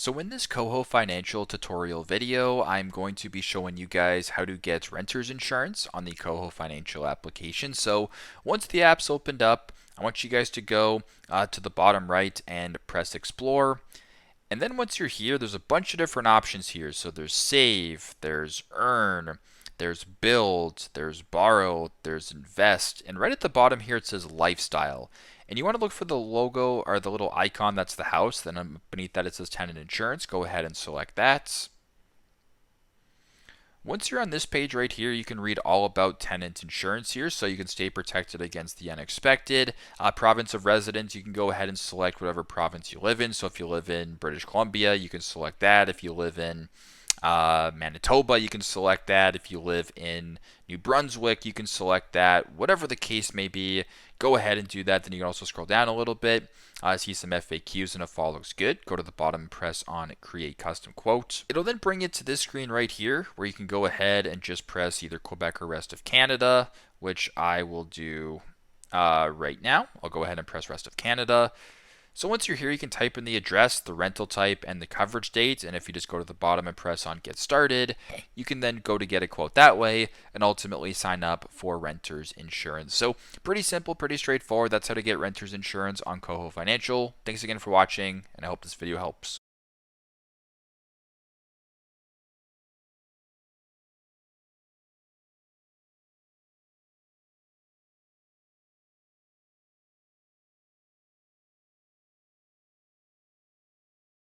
So in this KOHO Financial tutorial video, I'm going to be showing you guys how to get renter's insurance on the KOHO Financial application. So once the app's opened up, I want you guys to go to the bottom right and press Explore. And then once you're here, there's a bunch of different options here. So there's Save, there's Earn, there's Build, there's Borrow, there's Invest, and right at the bottom here it says Lifestyle. And you want to look for the logo or the little icon that's the house. Then beneath that it says Tenant Insurance. Go ahead and select that. Once you're on this page right here, you can read all about tenant insurance here, so you can stay protected against the unexpected. Province of residence, you can go ahead and select whatever province you live in. So if you live in British Columbia, you can select that. If you live in Manitoba, you can select that. If you live in New Brunswick, you can select that. Whatever the case may be, go ahead and do that. Then you can also scroll down a little bit, see some FAQs, and if all looks good, go to the bottom and press on Create Custom Quote. It'll then bring you to this screen right here where you can go ahead and just press either Quebec or rest of Canada, which I will do right now. I'll go ahead and press rest of Canada. So once you're here, you can type in the address, the rental type, and the coverage date. And if you just go to the bottom and press on Get Started, you can then go to get a quote that way and ultimately sign up for renter's insurance. So pretty simple, pretty straightforward. That's how to get renter's insurance on KOHO Financial. Thanks again for watching, and I hope this video helps.